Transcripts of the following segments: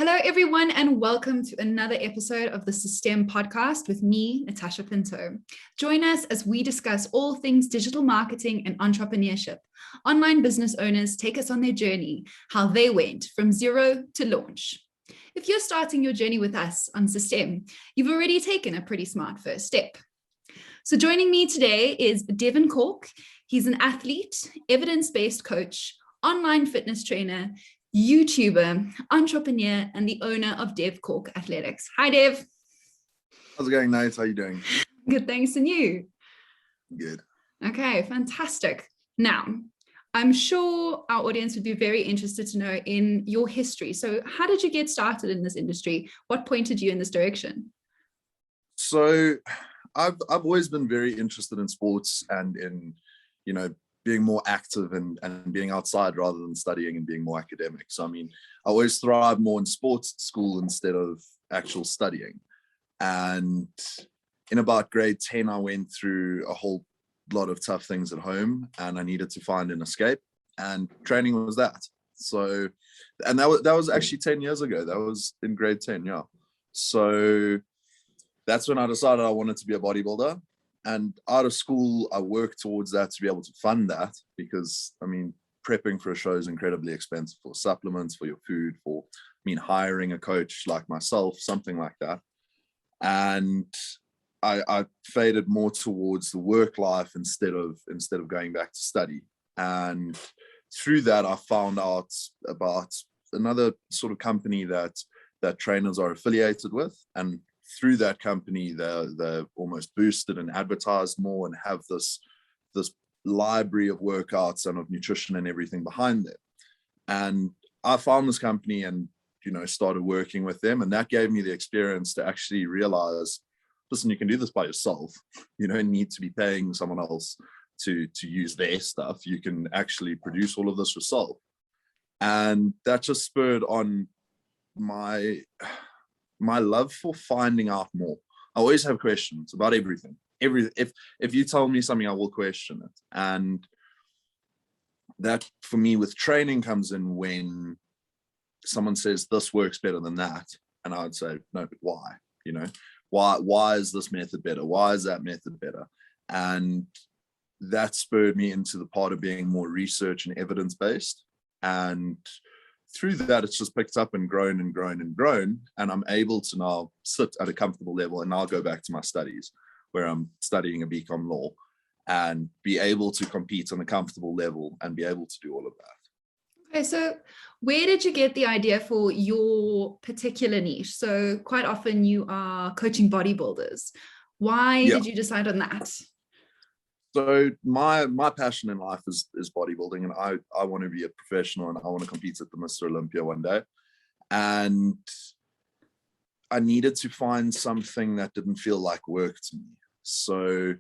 Hello, everyone, and welcome to another episode of the Systeme podcast with me, Natasha Pinto. Join us as we discuss all things digital marketing and entrepreneurship. Online business owners take us on their journey, how they went from zero to launch. If you're starting your journey with us on Systeme, you've already taken a pretty smart first step. So joining me today is Devan Corke. He's an athlete, evidence-based coach, online fitness trainer, YouTuber, entrepreneur, and the owner of Corke Athletics. Hi, Dev. How's it going, Nate? How are you doing? Good, thanks. And you? Good. Okay, fantastic. Now, I'm sure our audience would be very interested to know in your history. So how did you get started in this industry? What pointed you in this direction? So I've always been very interested in sports and in, being more active and being outside rather than studying and being more academic. So, I always thrive more in sports at school instead of actual studying. And in about grade 10, I went through a whole lot of tough things at home and I needed to find an escape, and training was that. So, and that was actually 10 years ago. That was in grade 10, yeah. So that's when I decided I wanted to be a bodybuilder. And out of school, I worked towards that to be able to fund that because, prepping for a show is incredibly expensive, for supplements, for your food, for, hiring a coach like myself, something like that. And I faded more towards the work life instead of going back to study. And through that, I found out about another sort of company that trainers are affiliated with. And through that company, they're almost boosted and advertised more and have this library of workouts and of nutrition and everything behind them. And I found this company and, started working with them. And that gave me the experience to actually realize, listen, you can do this by yourself. You don't need to be paying someone else to use their stuff. You can actually produce all of this yourself. And that just spurred on my love for finding out more. I always have questions about everything. If you tell me something, I will question it. And that for me with training comes in when someone says this works better than that. And I would say, no, but why? Why is this method better? Why is that method better? And that spurred me into the part of being more research and evidence-based. And through that, it's just picked up and grown and grown and grown. And I'm able to now sit at a comfortable level and now go back to my studies where I'm studying a BCom law and be able to compete on a comfortable level and be able to do all of that. Okay, so where did you get the idea for your particular niche? So quite often you are coaching bodybuilders. Why did you decide on that? So my passion in life is bodybuilding, and I want to be a professional and I want to compete at the Mr. Olympia one day. And I needed to find something that didn't feel like work to me. So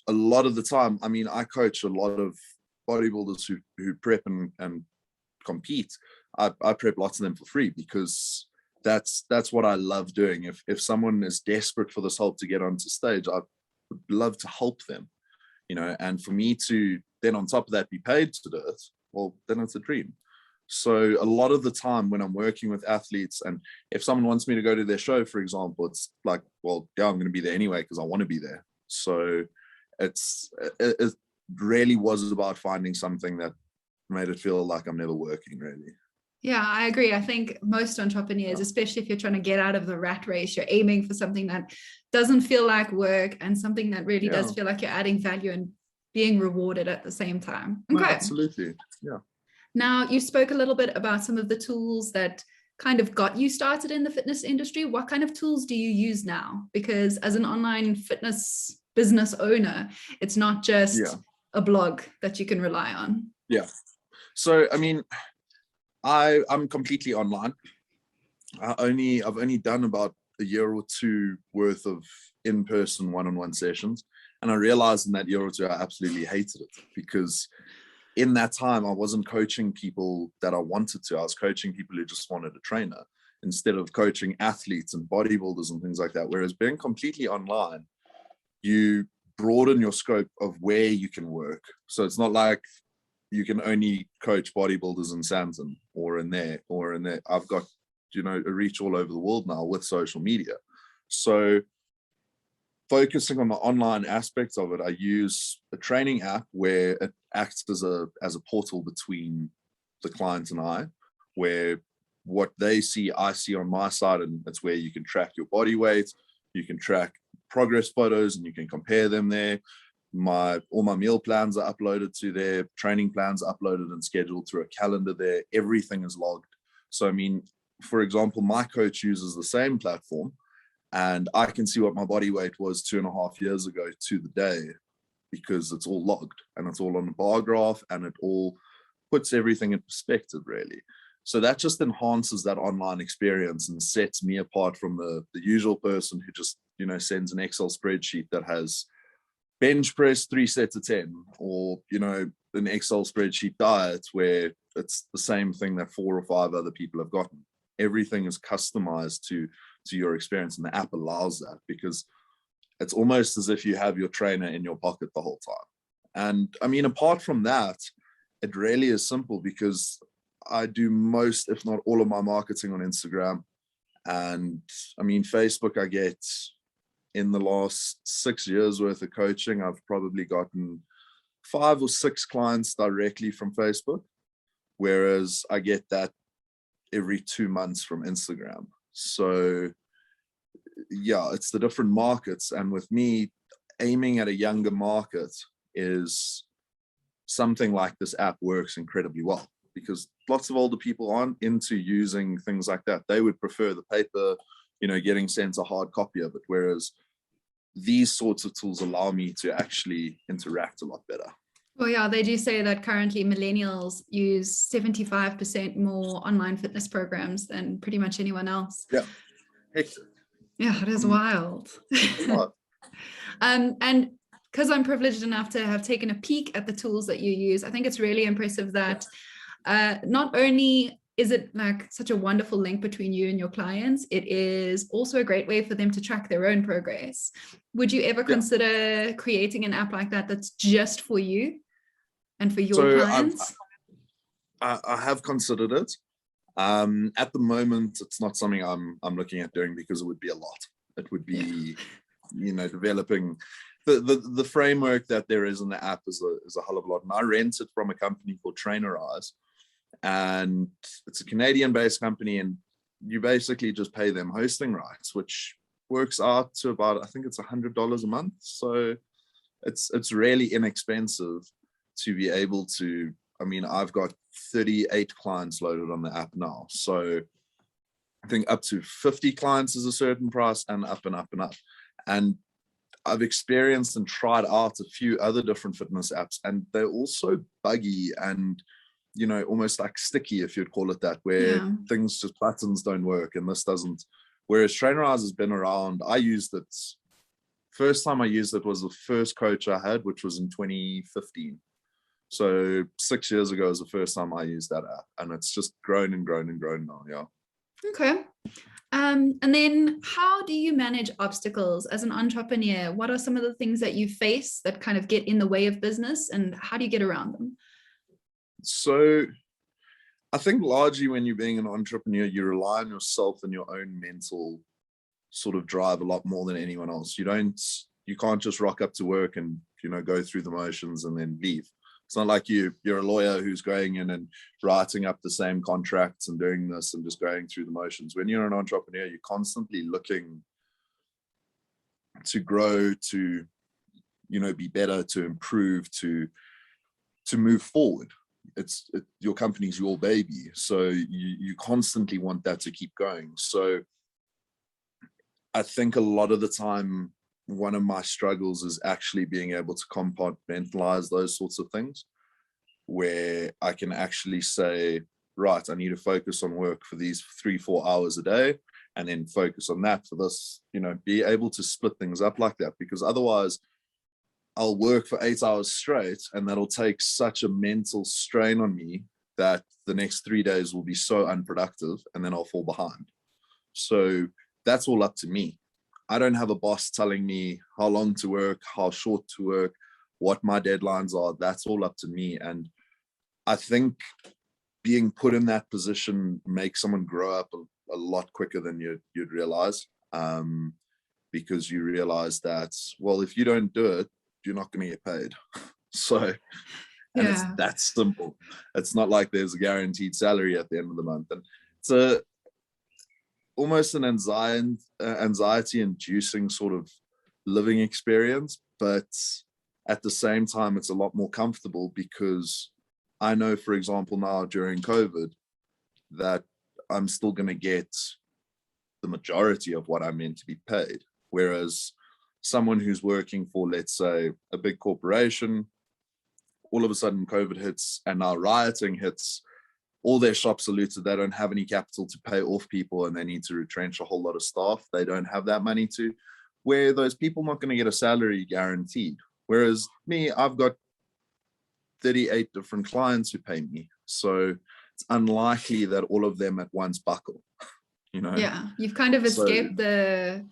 a lot of the time, I coach a lot of bodybuilders who prep and compete. I prep lots of them for free because that's what I love doing. If someone is desperate for this help to get onto stage, I would love to help them. And for me to then on top of that be paid to do it, well, then it's a dream. So a lot of the time when I'm working with athletes, and if someone wants me to go to their show, for example, it's like, well, yeah, I'm going to be there anyway because I want to be there. So it really was about finding something that made it feel like I'm never working, really. Yeah, I agree. I think most entrepreneurs, especially if you're trying to get out of the rat race, you're aiming for something that doesn't feel like work and something that really does feel like you're adding value and being rewarded at the same time. Okay. No, absolutely. Yeah. Now, you spoke a little bit about some of the tools that kind of got you started in the fitness industry. What kind of tools do you use now? Because as an online fitness business owner, it's not just a blog that you can rely on. Yeah. So, I'm completely online. I've only done about a year or two worth of in-person one-on-one sessions. And I realized in that year or two, I absolutely hated it because in that time, I wasn't coaching people that I wanted to. I was coaching people who just wanted a trainer instead of coaching athletes and bodybuilders and things like that. Whereas being completely online, you broaden your scope of where you can work. So it's not like you can only coach bodybuilders in Sandton or in there. I've got a reach all over the world now with social media. So focusing on the online aspects of it, I use a training app where it acts as a portal between the client and I, where what they see, I see on my side, and it's where you can track your body weight, you can track progress photos, and you can compare them there. All my meal plans are uploaded to there, training plans are uploaded and scheduled through a calendar there. Everything is logged. So, I mean, for example, my coach uses the same platform, and I can see what my body weight was 2.5 years ago to the day, because it's all logged and it's all on a bar graph, and it all puts everything in perspective, really. So that just enhances that online experience and sets me apart from the usual person who just, sends an Excel spreadsheet that has bench press 3 sets of 10, or, an Excel spreadsheet diet where it's the same thing that 4 or 5 other people have gotten. Everything is customized to your experience, and the app allows that, because it's almost as if you have your trainer in your pocket the whole time. And I mean, apart from that, it really is simple, because I do most, if not all, of my marketing on Instagram. And I mean, Facebook, I get, in the last 6 years worth of coaching, I've probably gotten 5 or 6 clients directly from Facebook, whereas I get that every 2 months from Instagram. So yeah, it's the different markets. And with me, aiming at a younger market is something like this app works incredibly well, because lots of older people aren't into using things like that. They would prefer the paper, getting sent a hard copy of it, whereas these sorts of tools allow me to actually interact a lot better. Well, yeah, they do say that currently millennials use 75% more online fitness programs than pretty much anyone else. Yeah. Hectic. Yeah, it is wild. And because I'm privileged enough to have taken a peek at the tools that you use, I think it's really impressive that not only is it like such a wonderful link between you and your clients, it is also a great way for them to track their own progress. Would you ever consider creating an app like that that's just for you and for your clients? I have considered it. At the moment, it's not something I'm looking at doing, because it would be a lot. It would be, developing the framework that there is in the app is a hell of a lot. And I rent it from a company called Trainerize, and it's a Canadian-based company, and you basically just pay them hosting rights, which works out to about, I think it's $100 a month. So it's really inexpensive to be able to. I mean, I've got 38 clients loaded on the app now. So I think up to 50 clients is a certain price, and up and up and up. And I've experienced and tried out a few other different fitness apps, and they're also buggy and, almost like sticky, if you'd call it that, where things just, buttons don't work and this doesn't. Whereas Trainerize has been around. I used it. First time I used it was the first coach I had, which was in 2015. So 6 years ago was the first time I used that app, and it's just grown and grown and grown now. Yeah. Okay. And then how do you manage obstacles as an entrepreneur? What are some of the things that you face that kind of get in the way of business, and how do you get around them? So I think largely when you're being an entrepreneur, you rely on yourself and your own mental sort of drive a lot more than anyone else. You can't just rock up to work and, go through the motions and then leave. It's not like you're a lawyer who's going in and writing up the same contracts and doing this and just going through the motions. When you're an entrepreneur, you're constantly looking to grow, to, be better, to improve, to move forward. Your company's your baby. So you constantly want that to keep going. So I think a lot of the time, one of my struggles is actually being able to compartmentalize those sorts of things, where I can actually say, right, I need to focus on work for these 3-4 hours a day, and then focus on that for this, be able to split things up like that, because otherwise I'll work for 8 hours straight, and that'll take such a mental strain on me that the next 3 days will be so unproductive, and then I'll fall behind. So that's all up to me. I don't have a boss telling me how long to work, how short to work, what my deadlines are. That's all up to me. And I think being put in that position makes someone grow up a lot quicker than you'd realize, because you realize that, well, if you don't do it, you're not going to get paid. So, and it's that simple. It's not like there's a guaranteed salary at the end of the month. And it's almost an anxiety inducing sort of living experience, but at the same time, it's a lot more comfortable, because I know, for example, now during COVID, that I'm still going to get the majority of what I'm meant to be paid. Whereas someone who's working for, let's say, a big corporation, all of a sudden COVID hits and now rioting hits, all their shops are looted. They don't have any capital to pay off people, and they need to retrench a whole lot of staff. They don't have that money to, where those people not going to get a salary guaranteed. Whereas me, I've got 38 different clients who pay me. So it's unlikely that all of them at once buckle, you know? Yeah, you've kind of escaped the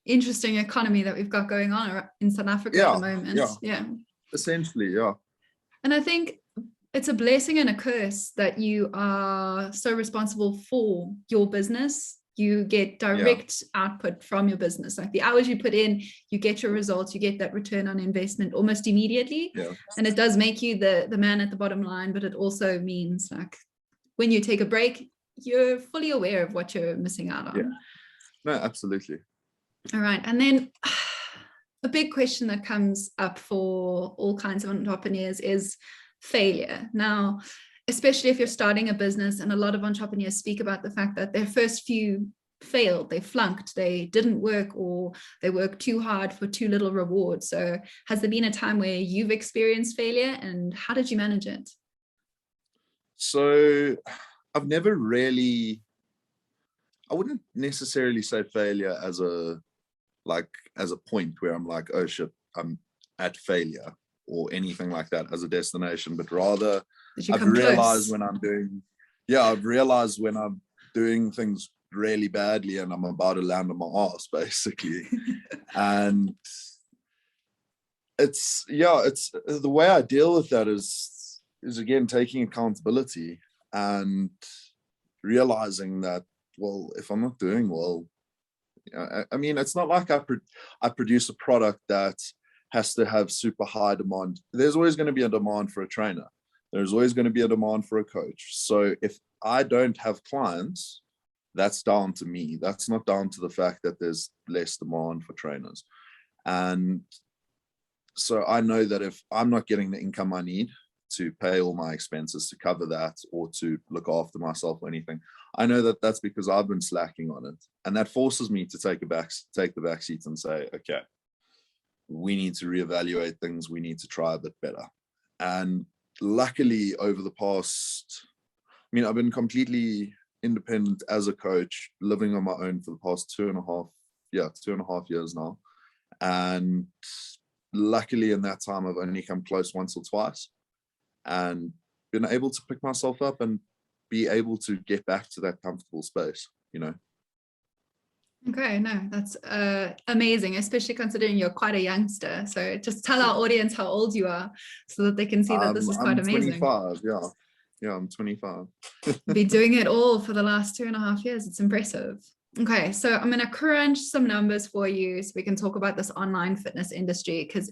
interesting economy that we've got going on in South Africa at the moment. Yeah. Essentially, yeah. And I think it's a blessing and a curse that you are so responsible for your business. You get direct output from your business. Like the hours you put in, you get your results, you get that return on investment almost immediately. Yeah. And it does make you the man at the bottom line, but it also means like when you take a break, you're fully aware of what you're missing out on. Yeah. No, absolutely. All right. And then a big question that comes up for all kinds of entrepreneurs is failure. Now, especially if you're starting a business, and a lot of entrepreneurs speak about the fact that their first few failed, they flunked, they didn't work, or they worked too hard for too little reward. So has there been a time where you've experienced failure, and how did you manage it? So I've never really, I wouldn't necessarily say failure as a point where I'm like, oh shit, I'm at failure, or anything like that as a destination, but rather I've realized when I'm doing things really badly and I'm about to land on my ass, basically. And it's the way I deal with that is again taking accountability and realizing that, well, if I'm not doing well, I mean, it's not like I produce a product that has to have super high demand. There's always going to be a demand for a trainer. There's always going to be a demand for a coach. So if I don't have clients, that's down to me. That's not down to the fact that there's less demand for trainers. And so I know that if I'm not getting the income I need to pay all my expenses, to cover that, or to look after myself or anything, I know that that's because I've been slacking on it. And that forces me to take the back seat and say, okay, we need to reevaluate things. We need to try a bit better. And luckily over the past, I mean, I've been completely independent as a coach, living on my own for the past 2.5 years now. And luckily in that time, I've only come close once or twice, and been able to pick myself up and be able to get back to that comfortable space, you know? Okay, no, that's amazing, especially considering you're quite a youngster. So just tell our audience how old you are so that they can see that this is quite amazing. 25, yeah, I'm 25. Be doing it all for the last 2.5 years. It's impressive. Okay, so I'm going to crunch some numbers for you so we can talk about this online fitness industry, because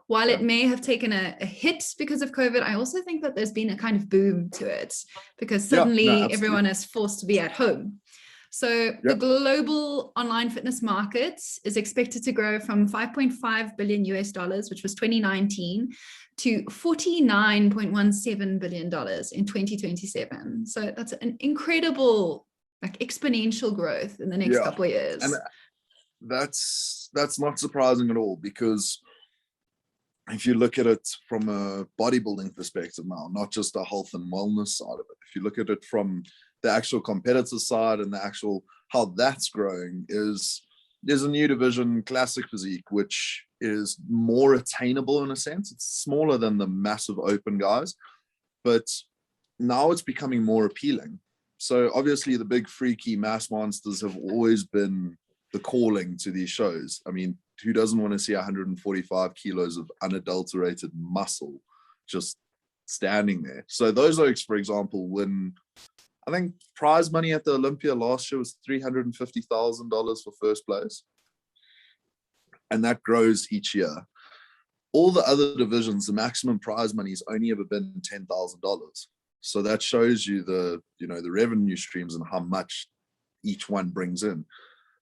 while it may have taken a hit because of COVID, I also think that there's been a kind of boom to it, because suddenly everyone is forced to be at home. So the global online fitness market is expected to grow from $5.5 billion US, which was 2019, to $49.17 billion in 2027. So that's an incredible, like, exponential growth in the next couple of years. And that's not surprising at all, because if you look at it from a bodybuilding perspective now, not just a health and wellness side of it, if you look at it from the actual competitor side and the actual how that's growing, there's a new division, classic physique, which is more attainable in a sense. It's smaller than the massive open guys, but now it's becoming more appealing. So obviously the big freaky mass monsters have always been the calling to these shows. I mean, who doesn't want to see 145 kilos of unadulterated muscle just standing there? So those oaks, for example, when I think prize money at the Olympia last year was $350,000 for first place. And that grows each year. All the other divisions, the maximum prize money has only ever been $10,000. So that shows you the revenue streams and how much each one brings in.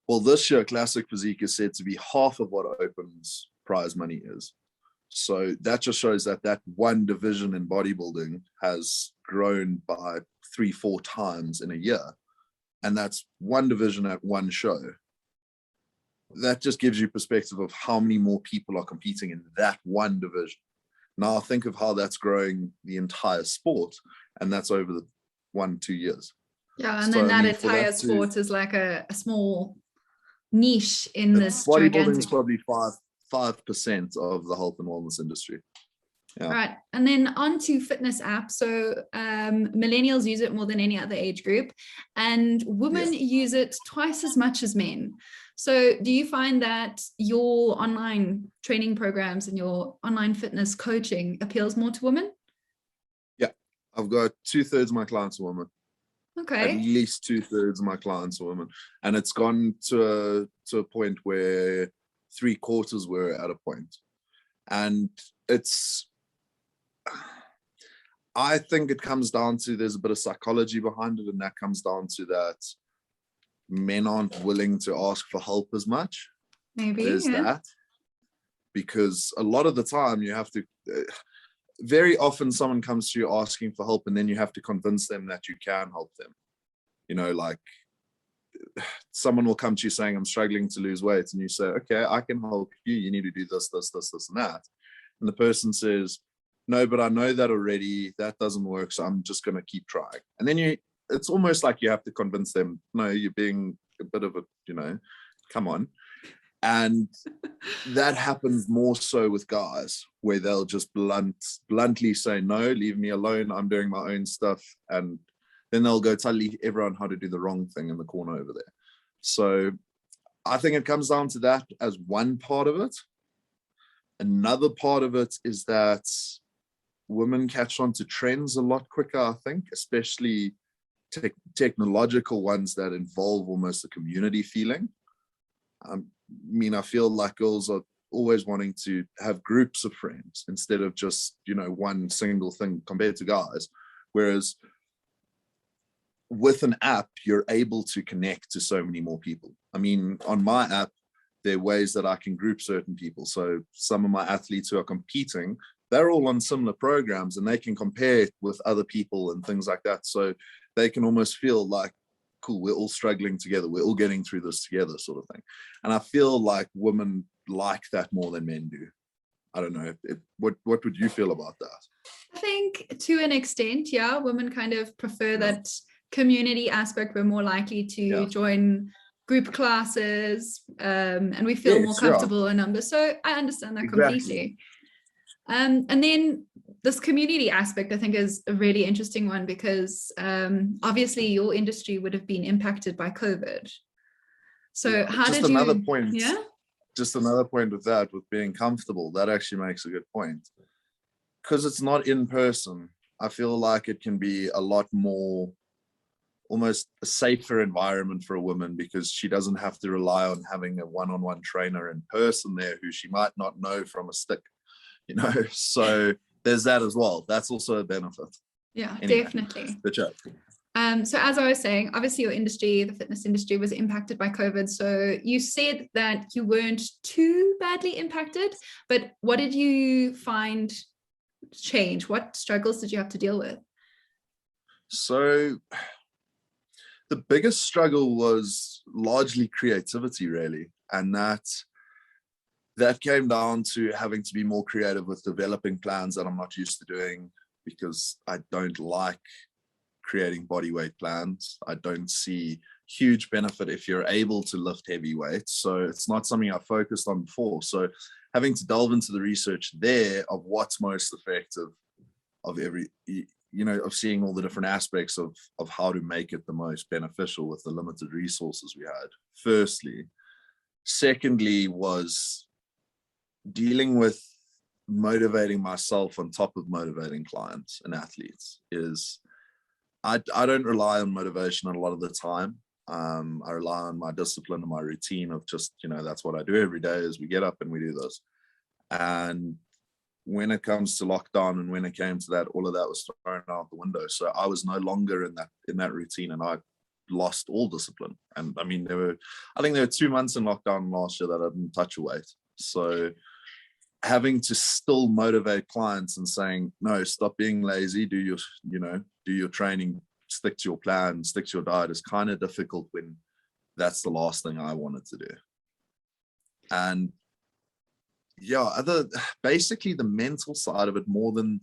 Well, this year, Classic Physique is said to be half of what Open's prize money is. So that just shows that one division in bodybuilding has grown by 3-4 times in a year. And that's one division at one show. That just gives you perspective of how many more people are competing in that one division. Now think of how that's growing the entire sport, and that's over the 1-2 years. Yeah, and then that entire sport is like a small niche in this bodybuilding is probably 5% of the health and wellness industry. Yeah. Right. And then on to fitness apps. So millennials use it more than any other age group, and women use it twice as much as men. So do you find that your online training programs and your online fitness coaching appeals more to women? Yeah, I've got 2/3 of my clients are women. Okay. At least 2/3 of my clients are women. And it's gone to a point where 3/4 were at a point. And I think it comes down to, there's a bit of psychology behind it, and that comes down to that men aren't willing to ask for help as much. Maybe there's that, because a lot of the time you have to very often someone comes to you asking for help, and then you have to convince them that you can help them. Like someone will come to you saying, I'm struggling to lose weight, and you say, okay, I can help you, you need to do this, and that. And the person says, no, but I know that already, that doesn't work, so I'm just going to keep trying. And then it's almost like you have to convince them, no, you're being a bit of a, come on. And that happens more so with guys, where they'll just bluntly say, no, leave me alone, I'm doing my own stuff. And then they'll go tell everyone how to do the wrong thing in the corner over there. So I think it comes down to that as one part of it. Another part of it is that women catch on to trends a lot quicker, I think, especially technological ones that involve almost a community feeling. I feel like girls are always wanting to have groups of friends instead of just, one single thing compared to guys. Whereas with an app, you're able to connect to so many more people. On my app, there are ways that I can group certain people. So some of my athletes who are competing, they're all on similar programs, and they can compare with other people and things like that. So they can almost feel like, cool, we're all struggling together, we're all getting through this together, sort of thing. And I feel like women like that more than men do. I don't know. What would you feel about that? I think to an extent, yeah, women kind of prefer that community aspect. We're more likely to join group classes, and we feel more comfortable in numbers. So I understand that completely. And then this community aspect, I think, is a really interesting one, because obviously your industry would have been impacted by COVID. So how did you... Just another point with that, with being comfortable, that actually makes a good point. Because it's not in person, I feel like it can be a lot more, almost a safer environment for a woman, because she doesn't have to rely on having a one-on-one trainer in person there who she might not know from a stick. So there's that as well. That's also a benefit. Yeah, anyway, definitely. The joke. So as I was saying, obviously your industry, the fitness industry, was impacted by COVID. So you said that you weren't too badly impacted, but what did you find change? What struggles did you have to deal with? So the biggest struggle was largely creativity, really. And that came down to having to be more creative with developing plans that I'm not used to doing, because I don't like creating body weight plans. I don't see huge benefit if you're able to lift heavy weights. So it's not something I focused on before. So having to delve into the research there of what's most effective, of seeing all the different aspects of how to make it the most beneficial with the limited resources we had, firstly. Secondly was dealing with motivating myself on top of motivating clients and athletes. I don't rely on motivation a lot of the time. I rely on my discipline and my routine of just, that's what I do every day is we get up and we do this. And when it comes to lockdown and when it came to that, all of that was thrown out the window. So I was no longer in that routine, and I lost all discipline. And I mean, I think there were 2 months in lockdown last year that I didn't touch a weight. So having to still motivate clients and saying, no, stop being lazy, do your training, stick to your plan, stick to your diet is kind of difficult when that's the last thing I wanted to do. And yeah, basically the mental side of it more than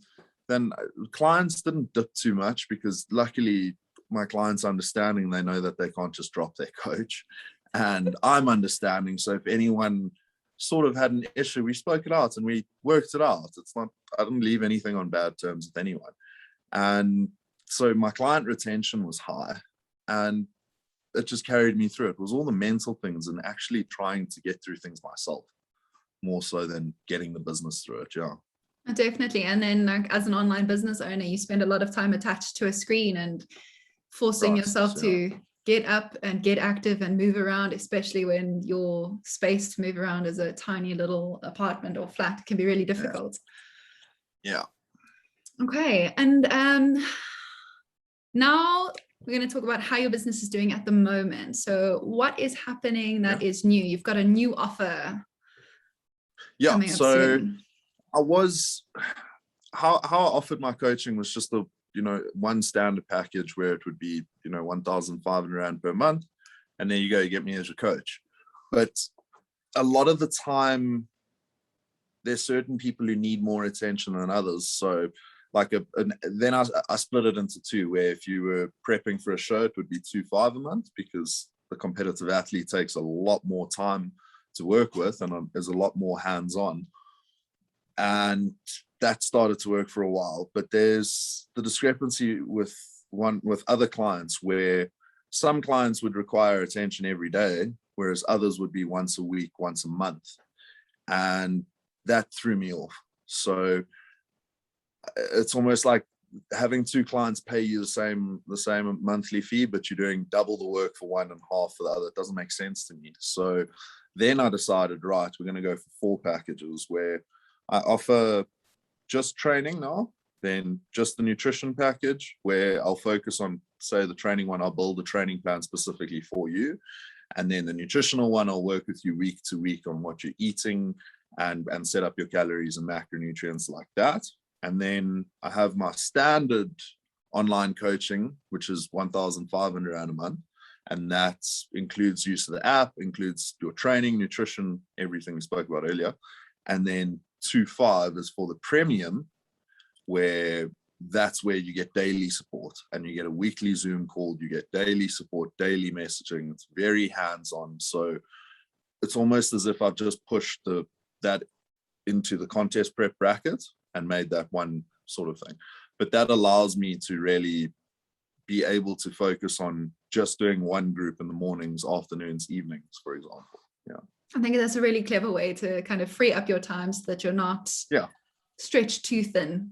clients didn't dip too much, because luckily my clients are understanding. They know that they can't just drop their coach, and I'm understanding. So if anyone sort of had an issue, we spoke it out and we worked it out. I didn't leave anything on bad terms with anyone. And so my client retention was high, and it just carried me through. It was all the mental things and actually trying to get through things myself, more so than getting the business through it. Yeah. Definitely. And then as an online business owner, you spend a lot of time attached to a screen and forcing yourself to get up and get active and move around, especially when your space to move around is a tiny little apartment or flat. It can be really difficult. Yeah. Okay. And now we're going to talk about how your business is doing at the moment. So what is happening that is new? You've got a new offer. Yeah. So how I offered my coaching was just one standard package where it would be, 1,500 Rand per month. And there you go, you get me as your coach. But a lot of the time, there's certain people who need more attention than others. So then I split it into two, where if you were prepping for a show, it would be 2,500 a month, because the competitive athlete takes a lot more time to work with and is a lot more hands-on. And that started to work for a while. But there's the discrepancy with other clients, where some clients would require attention every day, whereas others would be once a week, once a month. And that threw me off. So it's almost like having two clients pay you the same monthly fee, but you're doing double the work for one and half for the other. It doesn't make sense to me. So then I decided, right, we're going to go for 4 packages, where I offer just training now, then just the nutrition package, where I'll focus on, say, the training one, I'll build a training plan specifically for you. And then the nutritional one, I'll work with you week to week on what you're eating and set up your calories and macronutrients like that. And then I have my standard online coaching, which is 1,500 Rand a month. And that includes use of the app, includes your training, nutrition, everything we spoke about earlier. And then 2,500 is for the premium, where that's where you get daily support, and you get a weekly Zoom call, you get daily support, daily messaging. It's very hands-on. So it's almost as if I've just pushed that into the contest prep bracket and made that one sort of thing. But that allows me to really be able to focus on just doing one group in the mornings, afternoons, evenings, for example. Yeah. I think that's a really clever way to kind of free up your time so that you're not stretched too thin.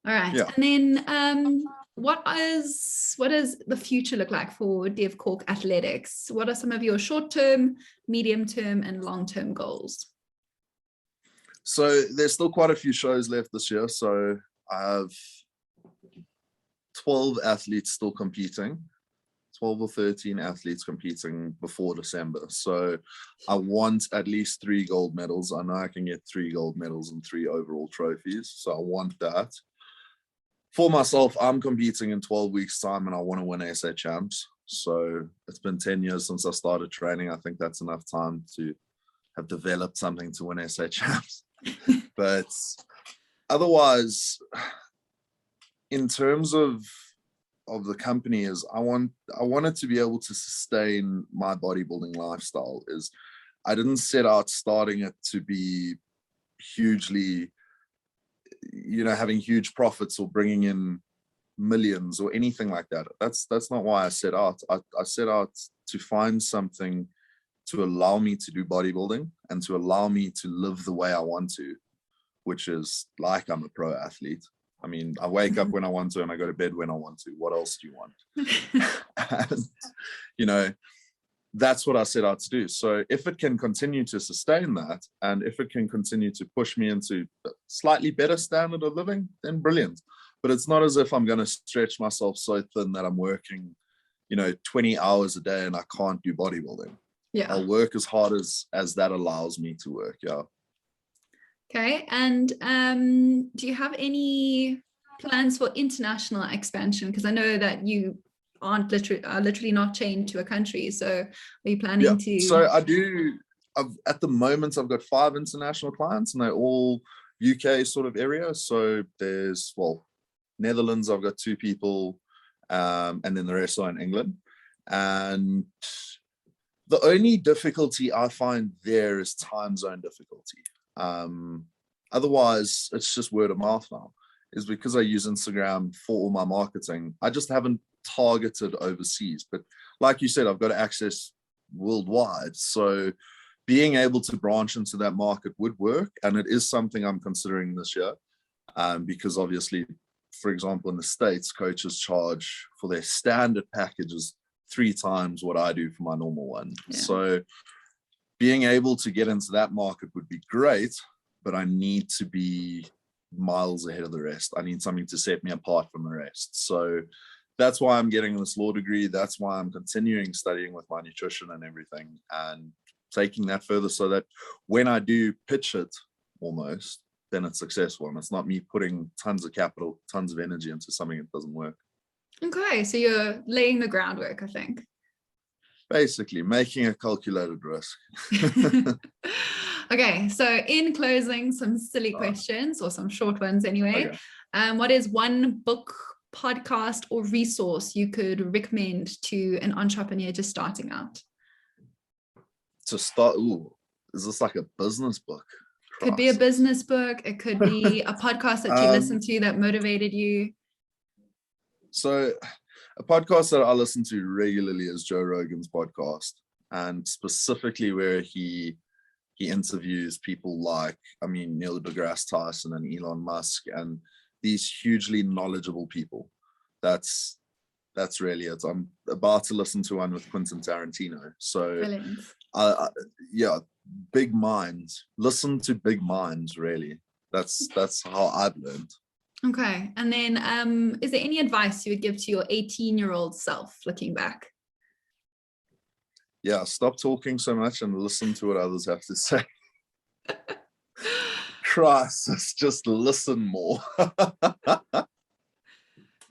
All right. Yeah. And then what does the future look like for Dev Corke Athletics? What are some of your short-term, medium-term, and long-term goals? So there's still quite a few shows left this year. So I have 12 athletes still competing, 12 or 13 athletes competing before December. So I want at least 3 gold medals. I know I can get 3 gold medals and 3 overall trophies. So I want that. For myself, I'm competing in 12 weeks' time, and I want to win SA Champs. So it's been 10 years since I started training. I think that's enough time to have developed something to win SA Champs. But otherwise, in terms of the company, is I wanted to be able to sustain my bodybuilding lifestyle. Is I didn't set out starting it to be hugely, having huge profits or bringing in millions or anything like that. That's not why I set out. I set out to find something to allow me to do bodybuilding and to allow me to live the way I want to, which is like I'm a pro athlete. I mean, I wake up when I want to and I go to bed when I want to. What else do you want? And, you know, that's what I set out to do. So if it can continue to sustain that, and if it can continue to push me into a slightly better standard of living, then brilliant. But it's not as if I'm going to stretch myself so thin that I'm working, 20 hours a day and I can't do bodybuilding. Yeah. I'll work as hard as that allows me to work. Yeah. Okay. And do you have any plans for international expansion? Because I know that you are literally not chained to a country. So are you planning to? So I do. At the moment, I've got 5 international clients, and they're all UK sort of area. So there's, Netherlands, I've got 2 people, and then the rest are in England. And the only difficulty I find there is time zone difficulty. Otherwise, it's just word of mouth now. Is because I use Instagram for all my marketing. I just haven't targeted overseas. But like you said, I've got access worldwide. So being able to branch into that market would work. And it is something I'm considering this year. Because obviously, for example, in the States, coaches charge for their standard packages 3 times what I do for my normal one. Yeah. So being able to get into that market would be great, but I need to be miles ahead of the rest. I need something to set me apart from the rest. So that's why I'm getting this law degree. That's why I'm continuing studying with my nutrition and everything, and taking that further so that when I do pitch it almost, then it's successful. And it's not me putting tons of capital, tons of energy into something that doesn't work. Okay, so you're laying the groundwork, I think. Basically, making a calculated risk. Okay, so in closing, some silly questions, or some short ones anyway. Okay. What is one book, podcast, or resource you could recommend to an entrepreneur just starting out? To start, is this like a business book? Could be a business book. It could be a podcast that you listened to that motivated you. So a podcast that I listen to regularly is Joe Rogan's podcast, and specifically where he interviews people like, Neil deGrasse Tyson and Elon Musk, and these hugely knowledgeable people. That's really it. I'm about to listen to one with Quentin Tarantino. So big minds. Listen to big minds, really. That's how I've learned. Okay. And then is there any advice you would give to your 18-year-old self looking back? Yeah, stop talking so much and listen to what others have to say. Christ, just listen more.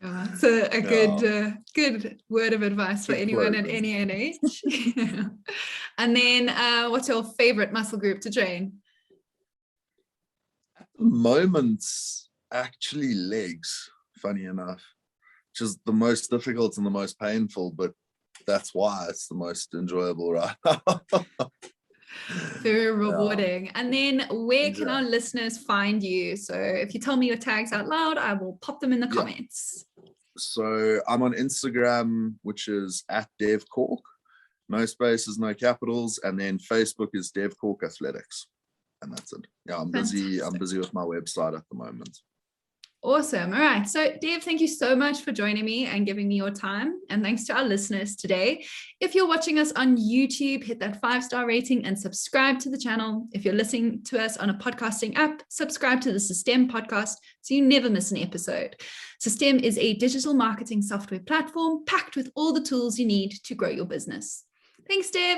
It's a good word of advice for anyone at any age. And then what's your favorite muscle group to train? At the moment, actually legs, funny enough, which is the most difficult and the most painful, but that's why it's the most enjoyable right now. Very rewarding. And then where can our listeners find you? So if you tell me your tags out loud, I will pop them in the comments. So I'm on Instagram, which is @Dev Corke, no spaces, no capitals, and then Facebook is Dev Corke Athletics, and that's it. Yeah, I'm busy with my website at the moment. Awesome. All right. So Dev, thank you so much for joining me and giving me your time. And thanks to our listeners today. If you're watching us on YouTube, hit that 5-star rating and subscribe to the channel. If you're listening to us on a podcasting app, subscribe to the Systeme podcast so you never miss an episode. Systeme is a digital marketing software platform packed with all the tools you need to grow your business. Thanks, Dev.